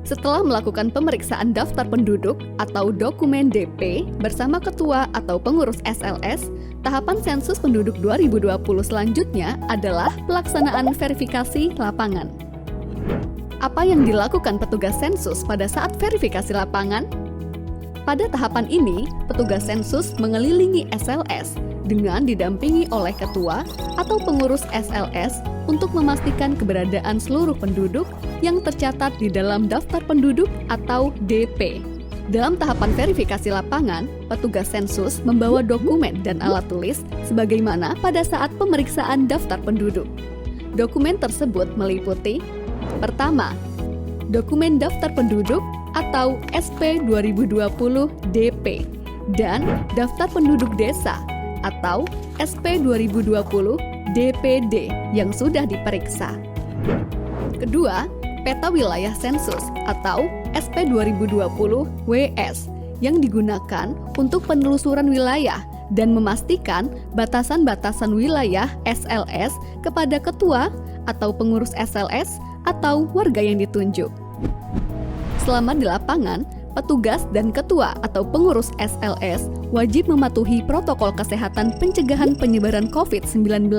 Setelah melakukan pemeriksaan daftar penduduk atau dokumen DP bersama ketua atau pengurus SLS, tahapan sensus penduduk 2020 selanjutnya adalah pelaksanaan verifikasi lapangan. Apa yang dilakukan petugas sensus pada saat verifikasi lapangan? Pada tahapan ini, petugas sensus mengelilingi SLS dengan didampingi oleh ketua atau pengurus SLS untuk memastikan keberadaan seluruh penduduk yang tercatat di dalam daftar penduduk atau DP. Dalam tahapan verifikasi lapangan, petugas sensus membawa dokumen dan alat tulis sebagaimana pada saat pemeriksaan daftar penduduk. Dokumen tersebut meliputi: pertama, dokumen daftar penduduk atau SP 2020 DP dan daftar penduduk desa atau SP 2020 DPD yang sudah diperiksa. Kedua, peta wilayah sensus atau SP 2020 WS yang digunakan untuk penelusuran wilayah dan memastikan batasan-batasan wilayah SLS kepada ketua atau pengurus SLS atau warga yang ditunjuk. Selama di lapangan, petugas dan ketua atau pengurus SLS wajib mematuhi protokol kesehatan pencegahan penyebaran COVID-19,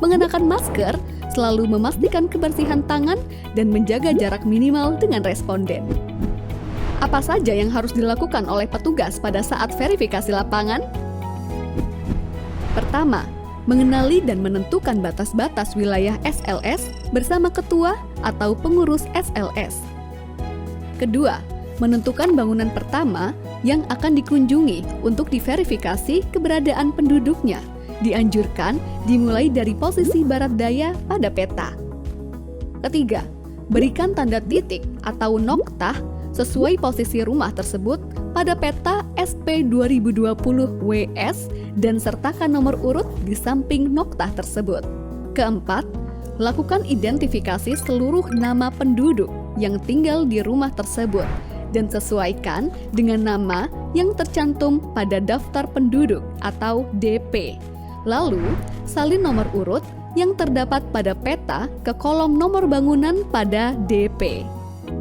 mengenakan masker, selalu memastikan kebersihan tangan, dan menjaga jarak minimal dengan responden. Apa saja yang harus dilakukan oleh petugas pada saat verifikasi lapangan? Pertama, mengenali dan menentukan batas-batas wilayah SLS bersama ketua atau pengurus SLS. Kedua, menentukan bangunan pertama yang akan dikunjungi untuk diverifikasi keberadaan penduduknya. Dianjurkan dimulai dari posisi barat daya pada peta. Ketiga, berikan tanda titik atau noktah sesuai posisi rumah tersebut pada peta SP 2020 WS dan sertakan nomor urut di samping noktah tersebut. Keempat, lakukan identifikasi seluruh nama penduduk yang tinggal di rumah tersebut dan sesuaikan dengan nama yang tercantum pada daftar penduduk atau DP. Lalu, salin nomor urut yang terdapat pada peta ke kolom nomor bangunan pada DP.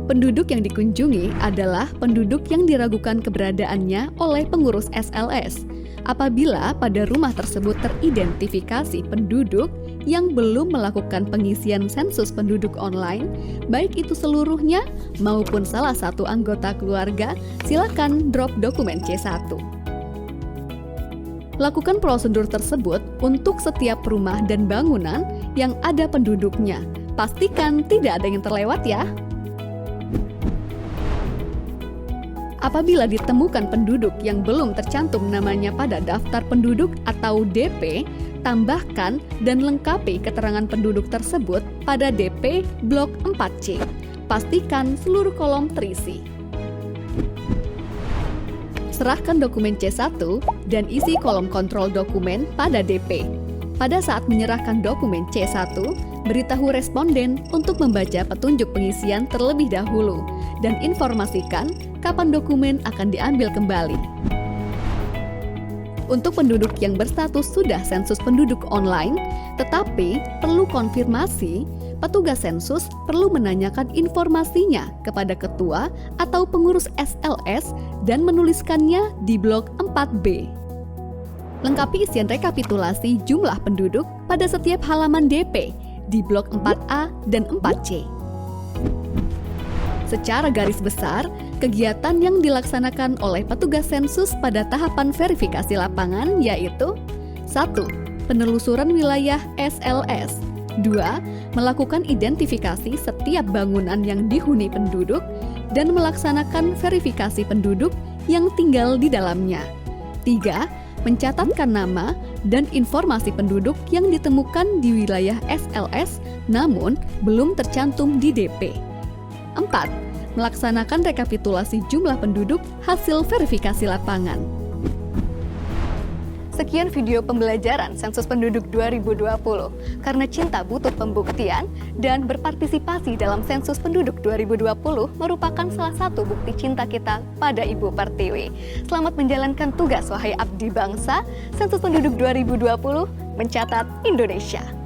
Penduduk yang dikunjungi adalah penduduk yang diragukan keberadaannya oleh pengurus SLS. Apabila pada rumah tersebut teridentifikasi penduduk yang belum melakukan pengisian sensus penduduk online, baik itu seluruhnya maupun salah satu anggota keluarga, silakan drop dokumen C1. Lakukan prosedur tersebut untuk setiap rumah dan bangunan yang ada penduduknya. Pastikan tidak ada yang terlewat ya. Apabila ditemukan penduduk yang belum tercantum namanya pada daftar penduduk atau DP, tambahkan dan lengkapi keterangan penduduk tersebut pada DP Blok 4C. Pastikan seluruh kolom terisi. Serahkan dokumen C1 dan isi kolom kontrol dokumen pada DP. Pada saat menyerahkan dokumen C1, beritahu responden untuk membaca petunjuk pengisian terlebih dahulu dan informasikan kapan dokumen akan diambil kembali. Untuk penduduk yang berstatus sudah sensus penduduk online, tetapi perlu konfirmasi, petugas sensus perlu menanyakan informasinya kepada ketua atau pengurus SLS dan menuliskannya di blok 4B. Lengkapi isian rekapitulasi jumlah penduduk pada setiap halaman DP di blok 4A dan 4C. Secara garis besar, kegiatan yang dilaksanakan oleh petugas sensus pada tahapan verifikasi lapangan yaitu 1. Penelusuran wilayah SLS. 2. Melakukan identifikasi setiap bangunan yang dihuni penduduk dan melaksanakan verifikasi penduduk yang tinggal di dalamnya. 3. Mencatatkan nama dan informasi penduduk yang ditemukan di wilayah SLS namun belum tercantum di DP. 4. Melaksanakan rekapitulasi jumlah penduduk hasil verifikasi lapangan. Sekian video pembelajaran Sensus Penduduk 2020. Karena cinta butuh pembuktian dan berpartisipasi dalam Sensus Penduduk 2020 merupakan salah satu bukti cinta kita pada Ibu Pertiwi. Selamat menjalankan tugas wahai abdi bangsa. Sensus Penduduk 2020 mencatat Indonesia.